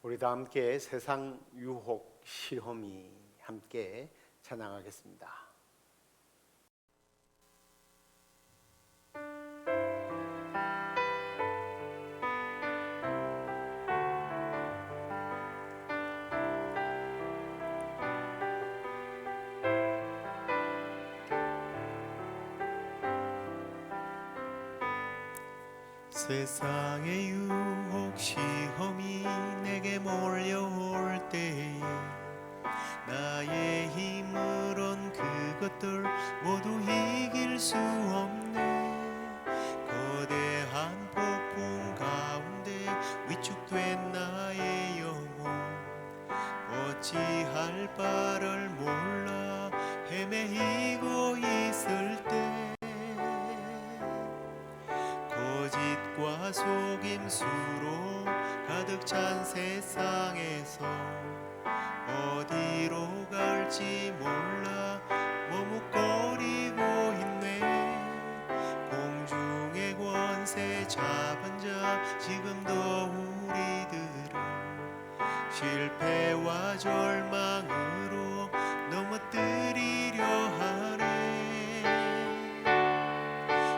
우리도 함께 세상 유혹 시험이 함께 찬양하겠습니다. 세상의 유혹 시험이 내게 몰려올 때에 나의 힘으론 그것들 모두 이길 수 없네. 거대한 폭풍 가운데 위축된 나의 영혼 어찌할 바를 몰라 헤매이고 있을 때 거짓과 속임수로 가득 찬 세상에서 어디로 갈지 몰라 머뭇거리고 있네. 공중의 권세 잡은 자 지금도 우리들은 실패와 절망으로 넘어뜨리려 하네.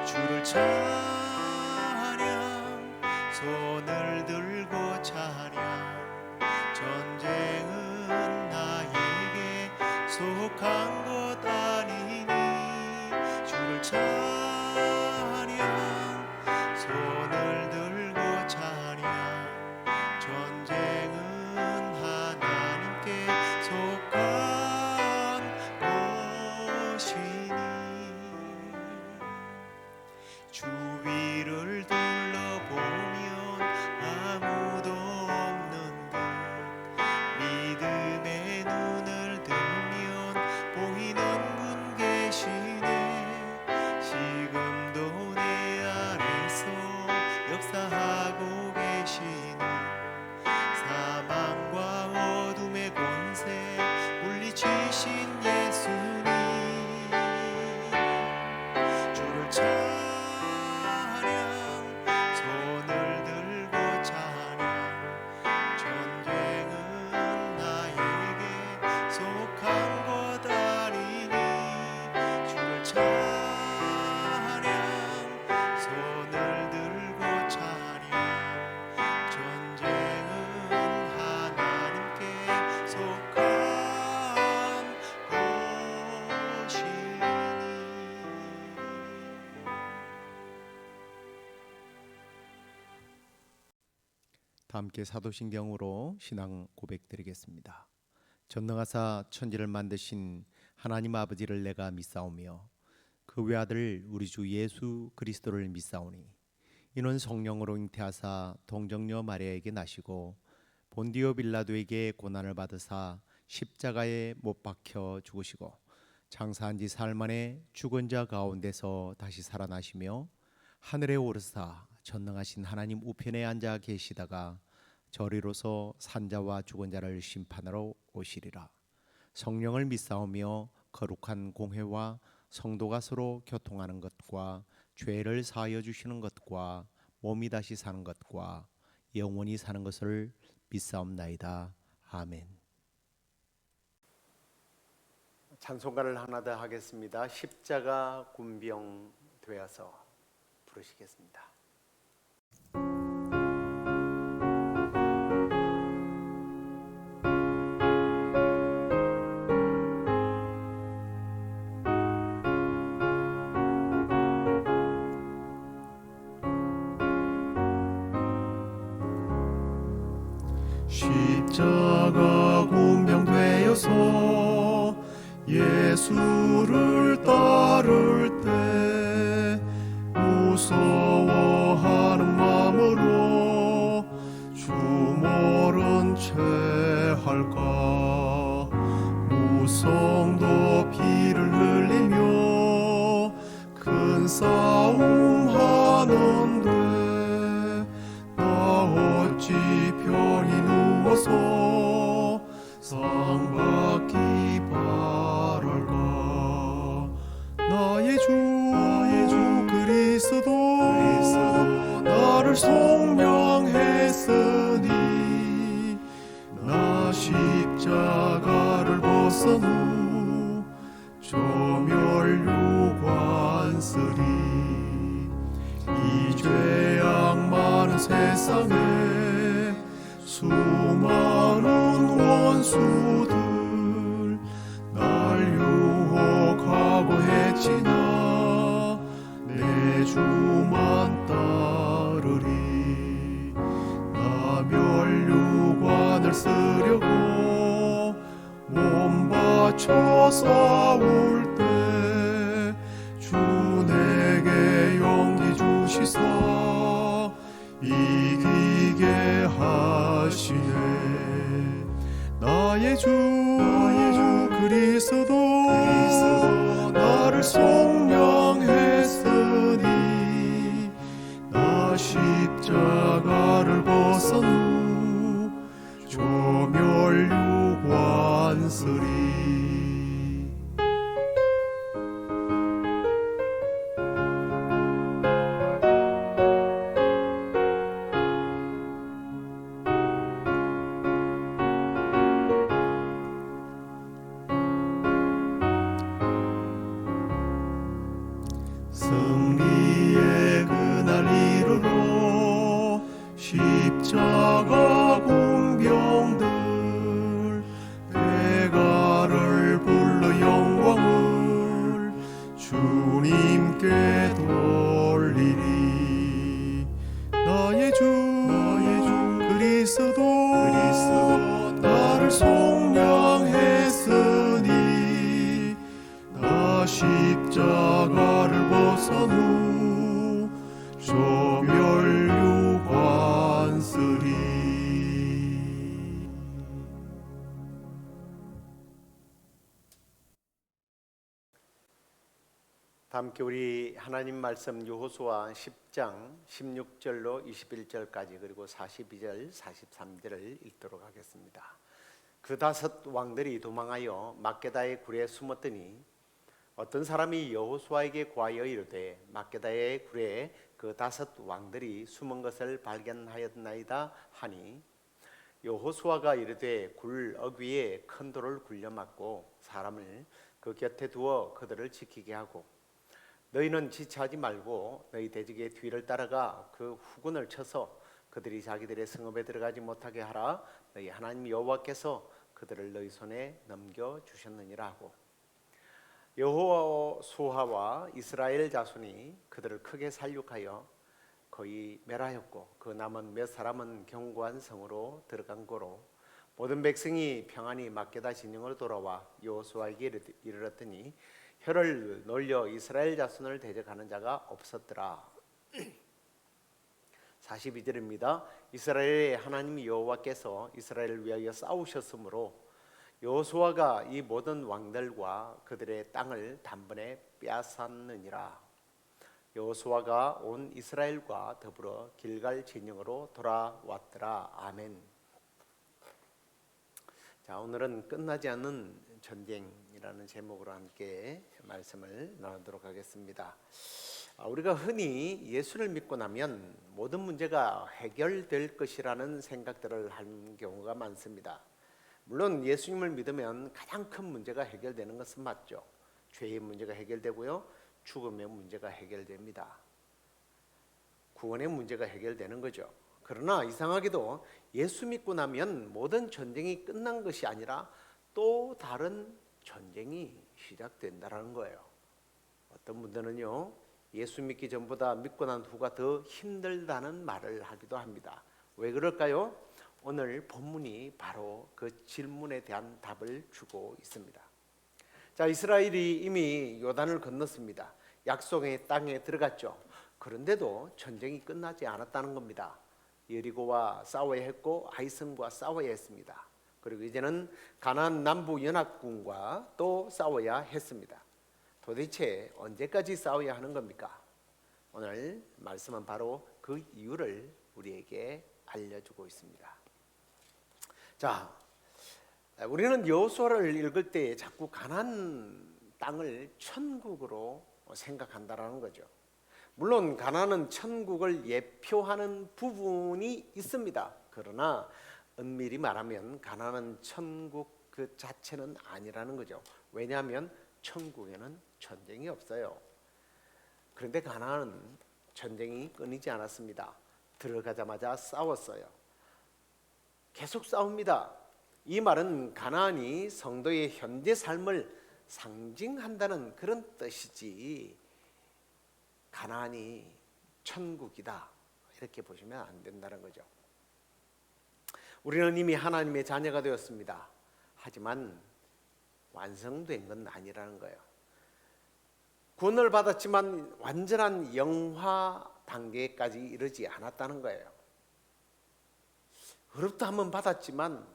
주를 손을 들고 찬양. 전쟁은 나에게 속한 것 아니니 주를 찬양. 손을 들고 찬양. 전쟁은 하나님께 속한 것이니 주위를 둘러보면 아무도 없는 듯 믿음의 눈을 들면 보이는 분 계시네. 지금도 내 안에서 역사하고 계시는 사망과 어둠의 권세 물리치신 예수님. 주를 함께 사도신경으로 신앙 고백드리겠습니다. 전능하사 천지를 만드신 하나님 아버지를 내가 믿사오며 그 외아들 우리 주 예수 그리스도를 믿사오니 이는 성령으로 잉태하사 동정녀 마리아에게 나시고 본디오 빌라도에게 고난을 받으사 십자가에 못 박혀 죽으시고 장사한 지 사흘 만에 죽은 자 가운데서 다시 살아나시며 하늘에 오르사 전능하신 하나님 우편에 앉아 계시다가 저리로서 산자와 죽은 자를 심판하러 오시리라. 성령을 믿사오며 거룩한 공회와 성도가 서로 교통하는 것과 죄를 사하여 주시는 것과 몸이 다시 사는 것과 영원히 사는 것을 믿사옵나이다. 아멘. 찬송가를 하나 더 하겠습니다. 십자가 군병 되어서 부르시겠습니다. 십자가 군병되어서 예수를 따를 때 무서워하는 마음으로 주 모른 채 할까. 무성도 피를 흘리며 큰 싸움 하는데 나 어찌 편히 누워서 상 받기 바랄까. 나의 주 그리스도 나를 속량했으니 세상에 수많은 원수들 날 유혹하고 했지나 내 주만 따르리. 나 면류관을 쓰려고 몸 바쳐 싸울 때 주 내게 용기 주시사 이기게 하시네. 나의 주 그리스도 나를 속량했으니 나 십자가를 벗은 후 조멸유관 쓰리. 승리의 그날 이르러 십자가 군병들 대가를 불러 영광을 주님께 돌리리. 나의 주 그리스도 나를 속량했으니 나 십자가를 벗은 후 조멸유관 쓰리. 다 함께 우리 하나님 말씀 여호수아 10장 16절로 21절까지 그리고 42절 43절을 읽도록 하겠습니다. 그 다섯 왕들이 도망하여 막게다의 굴에 숨었더니 어떤 사람이 여호수아에게 구하여 이르되 막게다의 굴에 그 다섯 왕들이 숨은 것을 발견하였나이다 하니 여호수아가 이르되 굴 어귀에 큰 돌을 굴려 막고 사람을 그 곁에 두어 그들을 지키게 하고 너희는 지체하지 말고 너희 대적의 뒤를 따라가 그 후군을 쳐서 그들이 자기들의 성읍에 들어가지 못하게 하라. 너희 하나님 여호와께서 그들을 너희 손에 넘겨 주셨느니라 하고 여호수아와 이스라엘 자손이 그들을 크게 살육하여 거의 멸하였고 그 남은 몇 사람은 견고한 성으로 들어간 고로 모든 백성이 평안히 막게다 진영으로 돌아와 여호수아에게 이르렀더니 혀를 놀려 이스라엘 자손을 대적하는 자가 없었더라. 42절입니다. 이스라엘의 하나님 여호와께서 이스라엘을 위하여 싸우셨으므로 여호수아가 이 모든 왕들과 그들의 땅을 단번에 빼앗았느니라. 여호수아가 온 이스라엘과 더불어 길갈 진영으로 돌아왔더라. 아멘. 자, 오늘은 끝나지 않는 전쟁이라는 제목으로 함께 말씀을 나누도록 하겠습니다. 우리가 흔히 예수를 믿고 나면 모든 문제가 해결될 것이라는 생각들을 하는 경우가 많습니다. 물론 예수님을 믿으면 가장 큰 문제가 해결되는 것은 맞죠. 죄의 문제가 해결되고요, 죽음의 문제가 해결됩니다. 구원의 문제가 해결되는 거죠. 그러나 이상하게도 예수 믿고 나면 모든 전쟁이 끝난 것이 아니라 또 다른 전쟁이 시작된다는 거예요. 어떤 분들은요, 예수 믿기 전보다 믿고 난 후가 더 힘들다는 말을 하기도 합니다. 왜 그럴까요? 오늘 본문이 바로 그 질문에 대한 답을 주고 있습니다. 자, 이스라엘이 이미 요단을 건넜습니다. 약속의 땅에 들어갔죠. 그런데도 전쟁이 끝나지 않았다는 겁니다. 여리고와 싸워야 했고 아이성과 싸워야 했습니다. 그리고 이제는 가나안 남부 연합군과 또 싸워야 했습니다. 도대체 언제까지 싸워야 하는 겁니까? 오늘 말씀은 바로 그 이유를 우리에게 알려주고 있습니다. 자, 우리는 여호수아를 읽을 때 자꾸 가나안 땅을 천국으로 생각한다라는 거죠. 물론 가나안은 천국을 예표하는 부분이 있습니다. 그러나 엄밀히 말하면 가나안은 천국 그 자체는 아니라는 거죠. 왜냐하면 천국에는 전쟁이 없어요. 그런데 가나안은 전쟁이 끊이지 않았습니다. 들어가자마자 싸웠어요. 계속 싸웁니다. 이 말은 가나안이 성도의 현재 삶을 상징한다는 그런 뜻이지 가나안이 천국이다 이렇게 보시면 안 된다는 거죠. 우리는 이미 하나님의 자녀가 되었습니다. 하지만 완성된 건 아니라는 거예요. 구원을 받았지만 완전한 영화 단계까지 이르지 않았다는 거예요. 의롭다 한번 받았지만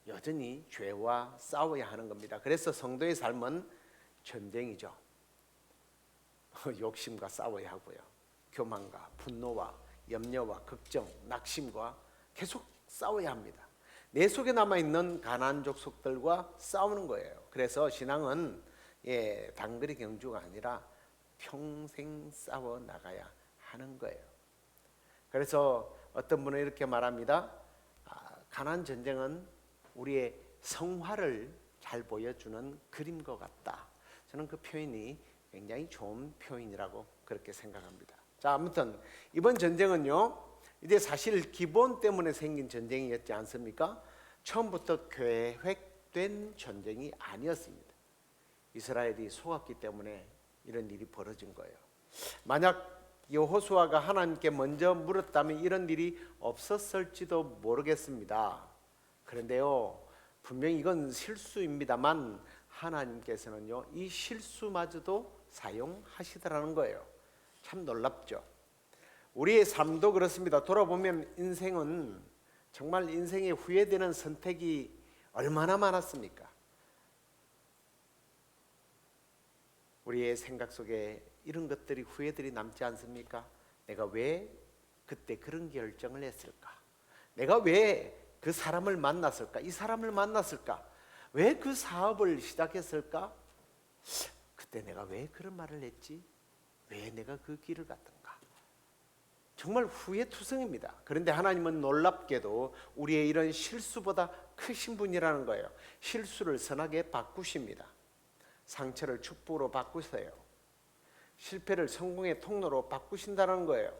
여전히 죄와 싸워야 하는 겁니다. 그래서 성도의 삶은 전쟁이죠. 욕심과 싸워야 하고요. 교만과 분노와 염려와 걱정, 낙심과 계속 싸워야 합니다. 내 속에 남아있는 가나안 족속들과 싸우는 거예요. 그래서 신앙은 단거리 경주가 아니라 평생 싸워 나가야 하는 거예요. 그래서 어떤 분은 이렇게 말합니다. 가나안 전쟁은 우리의 성화를 잘 보여주는 그림과 같다. 저는 그 표현이 굉장히 좋은 표현이라고 그렇게 생각합니다. 자, 아무튼 이번 전쟁은요, 이제 사실 기본 때문에 생긴 전쟁이었지 않습니까? 처음부터 계획된 전쟁이 아니었습니다. 이스라엘이 속았기 때문에 이런 일이 벌어진 거예요. 만약 여호수아가 하나님께 먼저 물었다면 이런 일이 없었을지도 모르겠습니다. 그런데요, 분명히 이건 실수입니다만 하나님께서는요, 이 실수마저도 사용하시더라는 거예요. 참 놀랍죠. 우리의 삶도 그렇습니다. 돌아보면 인생은 정말 인생에 후회되는 선택이 얼마나 많았습니까? 우리의 생각 속에 이런 것들이 후회들이 남지 않습니까? 내가 왜 그때 그런 결정을 했을까? 내가 왜 그 사람을 만났을까? 이 사람을 만났을까? 왜 그 사업을 시작했을까? 그때 내가 왜 그런 말을 했지? 왜 내가 그 길을 갔던가? 정말 후회투성입니다. 그런데 하나님은 놀랍게도 우리의 이런 실수보다 크신 분이라는 거예요. 실수를 선하게 바꾸십니다. 상처를 축복으로 바꾸세요. 실패를 성공의 통로로 바꾸신다는 거예요.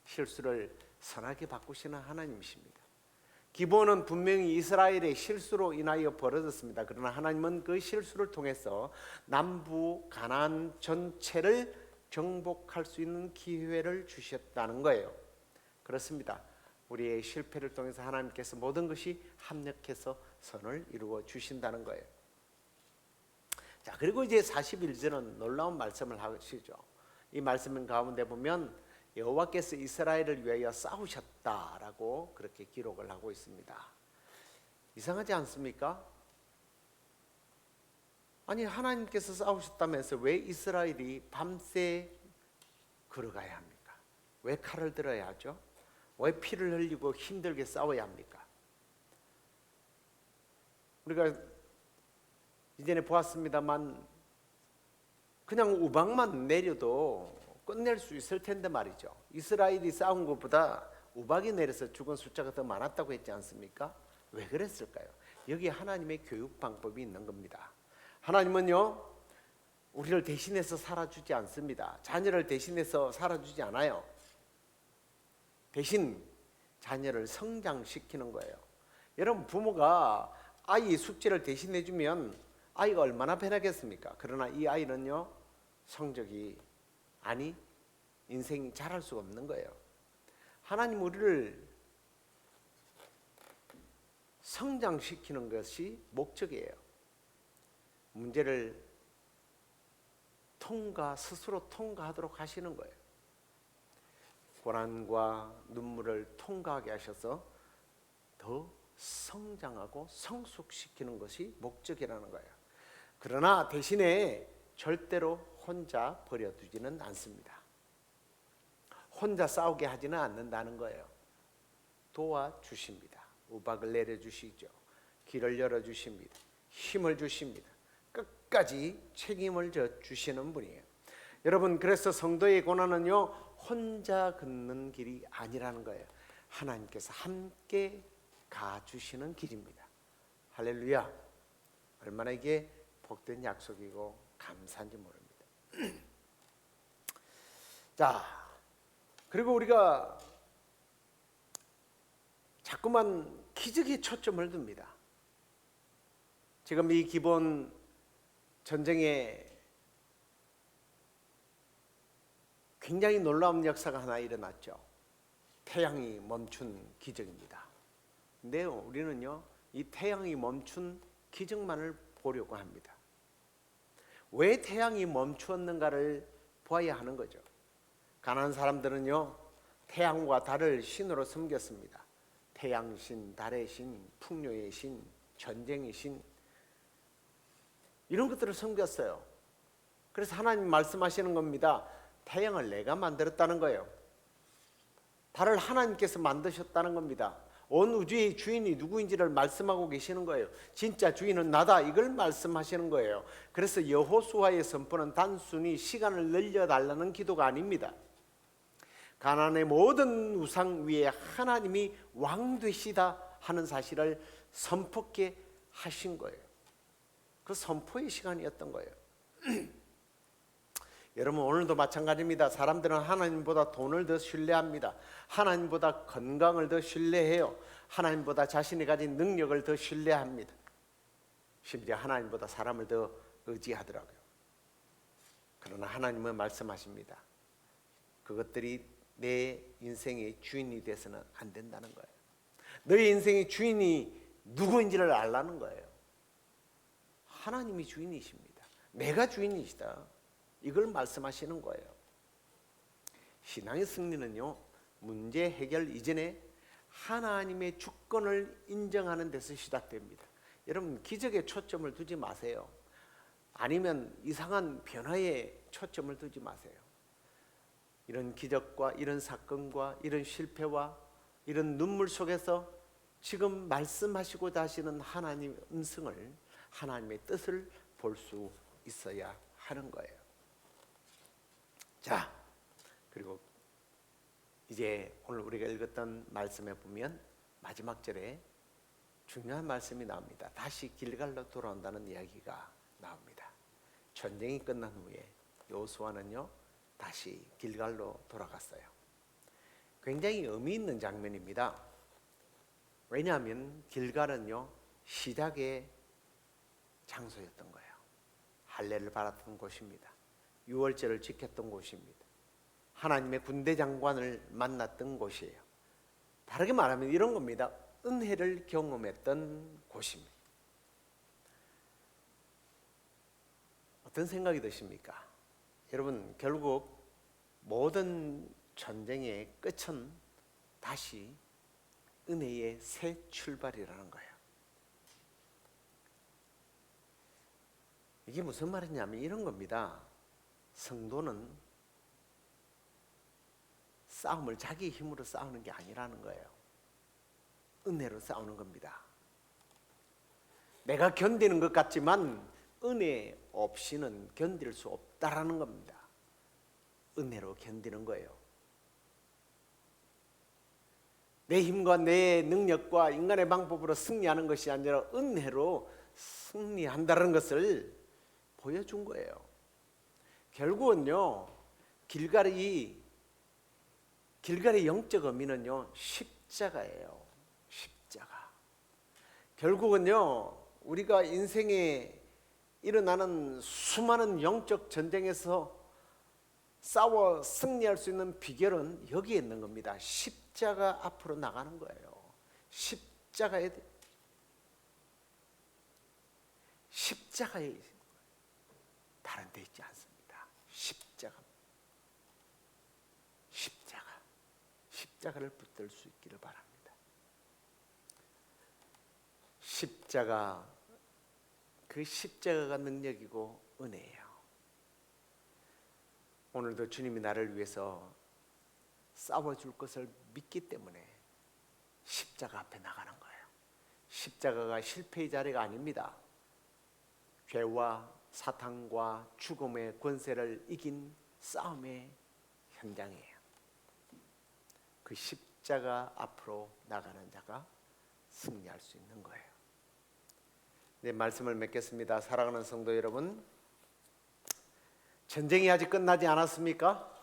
실수를 선하게 바꾸시는 하나님이십니다. 기본은 분명히 이스라엘의 실수로 인하여 벌어졌습니다. 그러나 하나님은 그 실수를 통해서 남부 가나안 전체를 정복할 수 있는 기회를 주셨다는 거예요. 그렇습니다. 우리의 실패를 통해서 하나님께서 모든 것이 합력해서 선을 이루어 주신다는 거예요. 자, 그리고 이제 41절은 놀라운 말씀을 하시죠. 이 말씀 가운데 보면 여호와께서 이스라엘을 위하여 싸우셨다라고 그렇게 기록을 하고 있습니다. 이상하지 않습니까? 아니, 하나님께서 싸우셨다면서 왜 이스라엘이 밤새 걸어가야 합니까? 왜 칼을 들어야 하죠? 왜 피를 흘리고 힘들게 싸워야 합니까? 우리가 이전에 보았습니다만 그냥 우박만 내려도 끝낼 수 있을 텐데 말이죠. 이스라엘이 싸운 것보다 우박이 내려서 죽은 숫자가 더 많았다고 했지 않습니까? 왜 그랬을까요? 여기 하나님의 교육 방법이 있는 겁니다. 하나님은요, 우리를 대신해서 살아주지 않습니다. 자녀를 대신해서 살아주지 않아요. 대신 자녀를 성장시키는 거예요. 여러분, 부모가 아이 숙제를 대신해주면 아이가 얼마나 변하겠습니까? 그러나 이 아이는요, 성적이 인생이 잘할 수가 없는 거예요. 하나님 우리를 성장시키는 것이 목적이에요. 문제를 스스로 통과하도록 하시는 거예요. 고난과 눈물을 통과하게 하셔서 더 성장하고 성숙시키는 것이 목적이라는 거예요. 그러나 대신에 절대로 혼자 버려두지는 않습니다. 혼자 싸우게 하지는 않는다는 거예요. 도와주십니다. 우박을 내려주시죠. 길을 열어주십니다. 힘을 주십니다. 끝까지 책임을 져주시는 분이에요. 여러분, 그래서 성도의 고난은요, 혼자 걷는 길이 아니라는 거예요. 하나님께서 함께 가주시는 길입니다. 할렐루야. 얼마나 이게 복된 약속이고 감사한지 모릅니다. 자, 그리고 우리가 자꾸만 기적에 초점을 둡니다. 지금 이 기본 전쟁에 굉장히 놀라운 역사가 하나 일어났죠. 태양이 멈춘 기적입니다. 근데 우리는요, 이 태양이 멈춘 기적만을 보려고 합니다. 왜 태양이 멈추었는가를 보아야 하는 거죠. 가나안 사람들은요, 태양과 달을 신으로 섬겼습니다. 태양신, 달의 신, 풍요의 신, 전쟁의 신, 이런 것들을 섬겼어요. 그래서 하나님 말씀하시는 겁니다. 태양을 내가 만들었다는 거예요. 달을 하나님께서 만드셨다는 겁니다. 온 우주의 주인이 누구인지를 말씀하고 계시는 거예요. 진짜 주인은 나다, 이걸 말씀하시는 거예요. 그래서 여호수아의 선포는 단순히 시간을 늘려달라는 기도가 아닙니다. 가나안의 모든 우상 위에 하나님이 왕 되시다 하는 사실을 선포케 하신 거예요. 그 선포의 시간이었던 거예요. 여러분, 오늘도 마찬가지입니다. 사람들은 하나님보다 돈을 더 신뢰합니다. 하나님보다 건강을 더 신뢰해요. 하나님보다 자신이 가진 능력을 더 신뢰합니다. 심지어 하나님보다 사람을 더 의지하더라고요. 그러나 하나님은 말씀하십니다. 그것들이 내 인생의 주인이 돼서는 안 된다는 거예요. 너의 인생의 주인이 누구인지를 알라는 거예요. 하나님이 주인이십니다. 내가 주인이시다, 이걸 말씀하시는 거예요. 신앙의 승리는요, 문제 해결 이전에 하나님의 주권을 인정하는 데서 시작됩니다. 여러분, 기적에 초점을 두지 마세요. 아니면 이상한 변화에 초점을 두지 마세요. 이런 기적과 이런 사건과 이런 실패와 이런 눈물 속에서 지금 말씀하시고자 하시는 하나님의 음성을, 하나님의 뜻을 볼 수 있어야 하는 거예요. 자, 그리고 이제 오늘 우리가 읽었던 말씀에 보면 마지막 절에 중요한 말씀이 나옵니다. 다시 길갈로 돌아온다는 이야기가 나옵니다. 전쟁이 끝난 후에 여호수아는요, 다시 길갈로 돌아갔어요. 굉장히 의미 있는 장면입니다. 왜냐하면 길갈은요, 시작의 장소였던 거예요. 할례를 받았던 곳입니다. 유월절을 지켰던 곳입니다. 하나님의 군대 장관을 만났던 곳이에요. 다르게 말하면 이런 겁니다. 은혜를 경험했던 곳입니다. 어떤 생각이 드십니까? 여러분, 결국 모든 전쟁의 끝은 다시 은혜의 새 출발이라는 거예요. 이게 무슨 말이냐면 이런 겁니다. 성도는 싸움을 자기 힘으로 싸우는 게 아니라는 거예요. 은혜로 싸우는 겁니다. 내가 견디는 것 같지만 은혜 없이는 견딜 수 없다라는 겁니다. 은혜로 견디는 거예요. 내 힘과 내 능력과 인간의 방법으로 승리하는 것이 아니라 은혜로 승리한다는 것을 보여준 거예요. 결국은요, 길갈의 영적 의미는요, 십자가예요. 십자가. 결국은요, 우리가 인생에 일어나는 수많은 영적 전쟁에서 싸워 승리할 수 있는 비결은 여기에 있는 겁니다. 십자가 앞으로 나가는 거예요. 십자가에 다른 데 있지 않습니다. 십자가를 붙들 수 있기를 바랍니다. 그 십자가가 능력이고 은혜예요. 오늘도 주님이 나를 위해서 싸워줄 것을 믿기 때문에 십자가 앞에 나가는 거예요. 십자가가 실패의 자리가 아닙니다. 죄와 사탄과 죽음의 권세를 이긴 싸움의 현장이에요. 그 십자가 앞으로 나가는 자가 승리할 수 있는 거예요. 네, 말씀을 맺겠습니다. 사랑하는 성도 여러분, 전쟁이 아직 끝나지 않았습니까?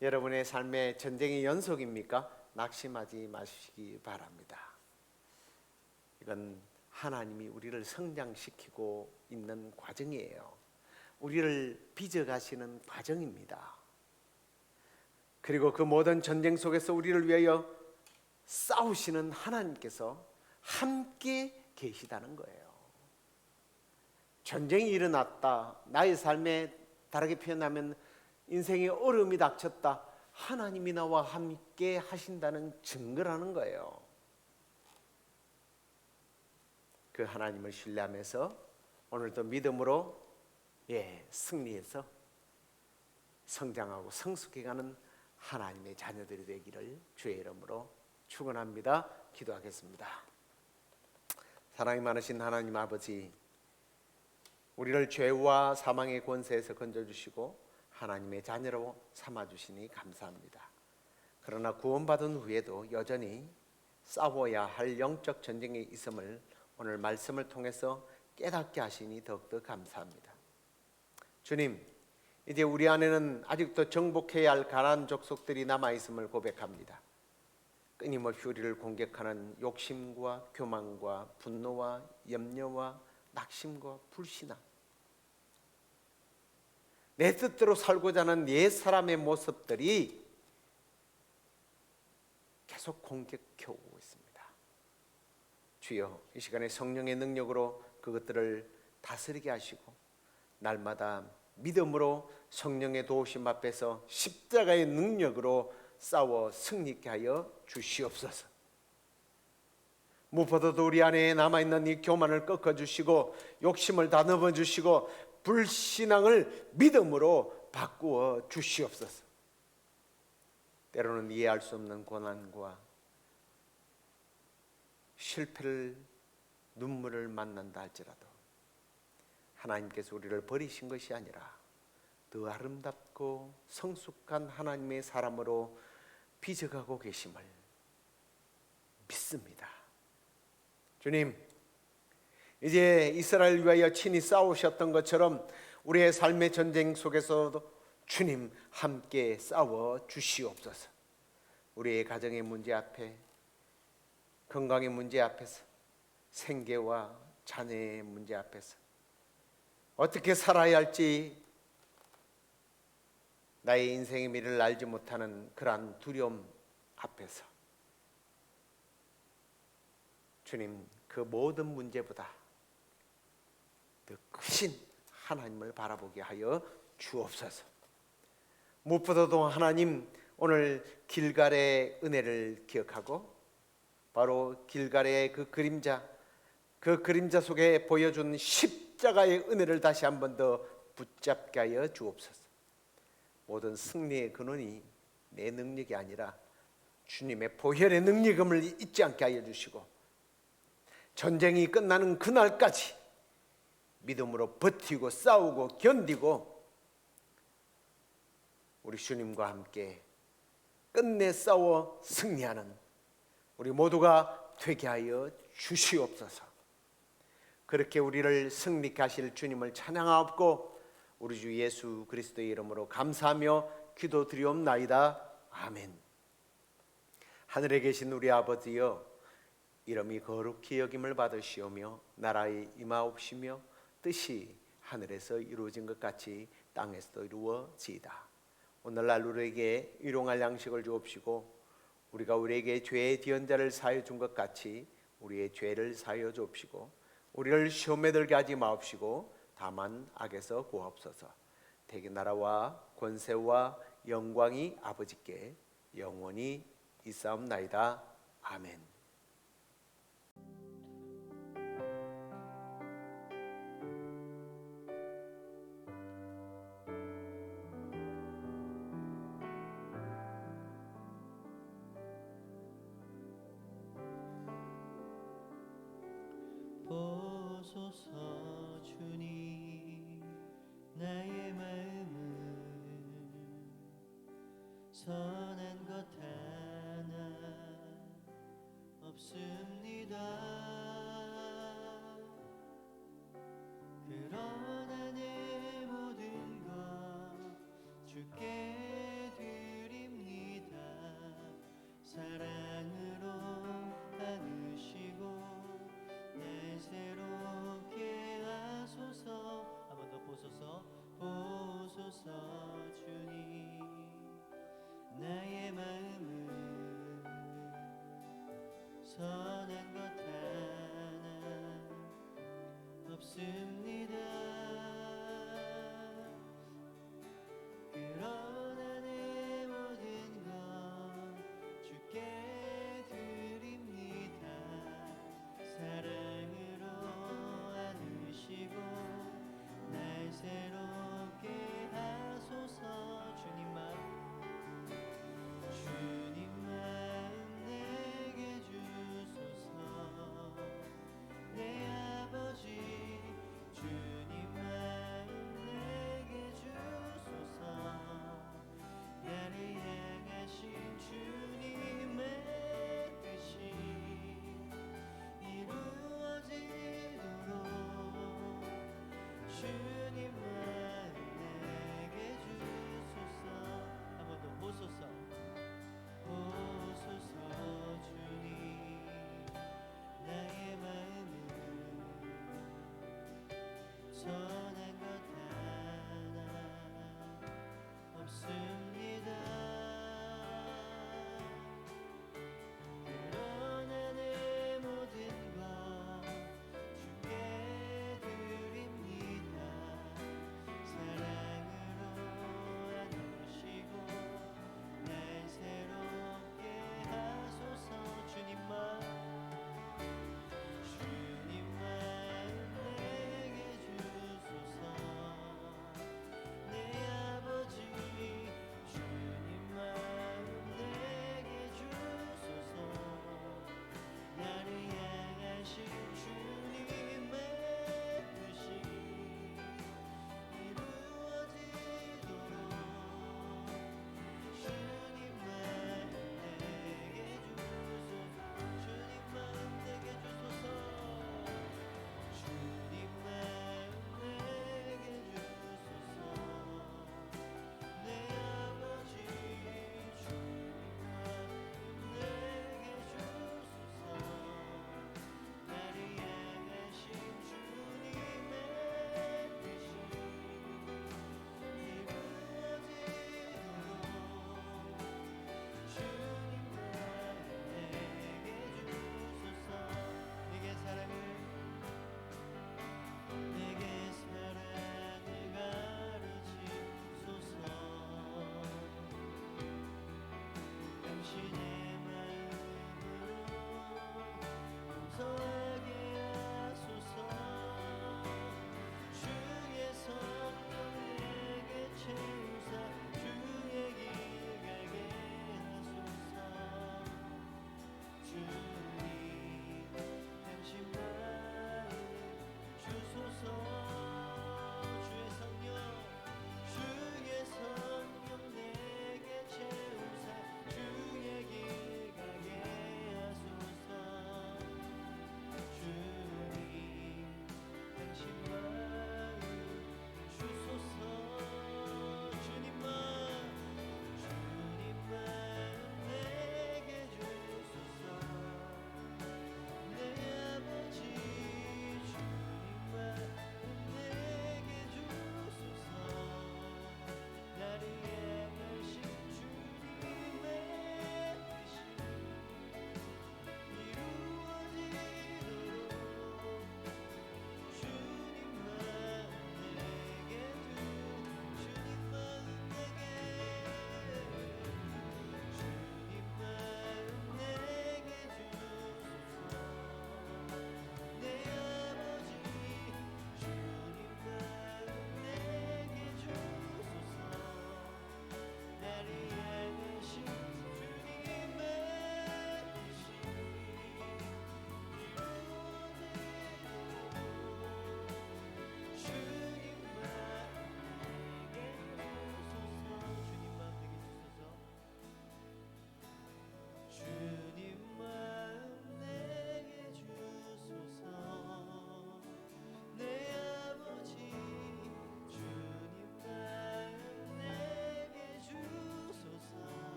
여러분의 삶의 전쟁의 연속입니까? 낙심하지 마시기 바랍니다. 이건 하나님이 우리를 성장시키고 있는 과정이에요. 우리를 빚어가시는 과정입니다. 그리고 그 모든 전쟁 속에서 우리를 위하여 싸우시는 하나님께서 함께 계시다는 거예요. 전쟁이 일어났다, 나의 삶에 다르게 표현하면 인생에 어려움이 닥쳤다, 하나님이 나와 함께 하신다는 증거라는 거예요. 그 하나님을 신뢰하면서 오늘도 믿음으로 승리해서 성장하고 성숙해가는 하나님의 자녀들이 되기를 주의 이름으로 축원합니다. 기도하겠습니다. 사랑이 많으신 하나님 아버지, 우리를 죄와 사망의 권세에서 건져주시고 하나님의 자녀로 삼아주시니 감사합니다. 그러나 구원받은 후에도 여전히 싸워야 할 영적 전쟁에 있음을 오늘 말씀을 통해서 깨닫게 하시니 더욱더 감사합니다. 주님, 이제 우리 안에는 아직도 정복해야 할 가난한 족속들이 남아있음을 고백합니다. 끊임없이 우리를 공격하는 욕심과 교만과 분노와 염려와 낙심과 불신앙, 내 뜻대로 살고자 하는 옛 사람의 모습들이 계속 공격해오고 있습니다. 주여, 이 시간에 성령의 능력으로 그것들을 다스리게 하시고 날마다 믿음으로 성령의 도우심 앞에서 십자가의 능력으로 싸워 승리케 하여 주시옵소서. 무엇보다도 우리 안에 남아있는 이 교만을 꺾어주시고 욕심을 다듬어 주시고 불신앙을 믿음으로 바꾸어 주시옵소서. 때로는 이해할 수 없는 고난과 실패를 눈물을 만난다 할지라도 하나님께서 우리를 버리신 것이 아니라 더 아름답고 성숙한 하나님의 사람으로 빚어가고 계심을 믿습니다. 주님, 이제 이스라엘 위하여 친히 싸우셨던 것처럼 우리의 삶의 전쟁 속에서도 주님 함께 싸워 주시옵소서. 우리의 가정의 문제 앞에, 건강의 문제 앞에서, 생계와 자녀의 문제 앞에서 어떻게 살아야 할지 나의 인생의 미래를 알지 못하는 그러한 두려움 앞에서 주님, 그 모든 문제보다 더 크신 하나님을 바라보게 하여 주옵소서. 무엇보다도 하나님, 오늘 길갈의 은혜를 기억하고 바로 길갈의 그 그림자 속에 보여준 십자가의 은혜를 다시 한 번 더 붙잡게 하여 주옵소서. 모든 승리의 근원이 내 능력이 아니라 주님의 보혈의 능력임을 잊지 않게 하여 주시고 전쟁이 끝나는 그날까지 믿음으로 버티고 싸우고 견디고 우리 주님과 함께 끝내 싸워 승리하는 우리 모두가 되게 하여 주시옵소서. 그렇게 우리를 승리케 하실 주님을 찬양하옵고 우리 주 예수 그리스도의 이름으로 감사하며 기도드리옵나이다. 아멘. 하늘에 계신 우리 아버지여, 이름이 거룩히 여김을 받으시오며 나라의 임하옵시며 뜻이 하늘에서 이루어진 것 같이 땅에서도 이루어지이다. 오늘날 우리에게 일용할 양식을 주옵시고 우리가 우리에게 죄의 뒤언자를 사하여 준 것 같이 우리의 죄를 사하여 주옵시고 우리를 시험에 들게 하지 마옵시고 다만 악에서 구하옵소서. 대개 나라와 권세와 영광이 아버지께 영원히 있사옵나이다. 아멘. 보소서 주님, 나의 마음은 선한 것 하나 없습니다. 그러나 내 모든 것 주께 드립니다. 사랑 더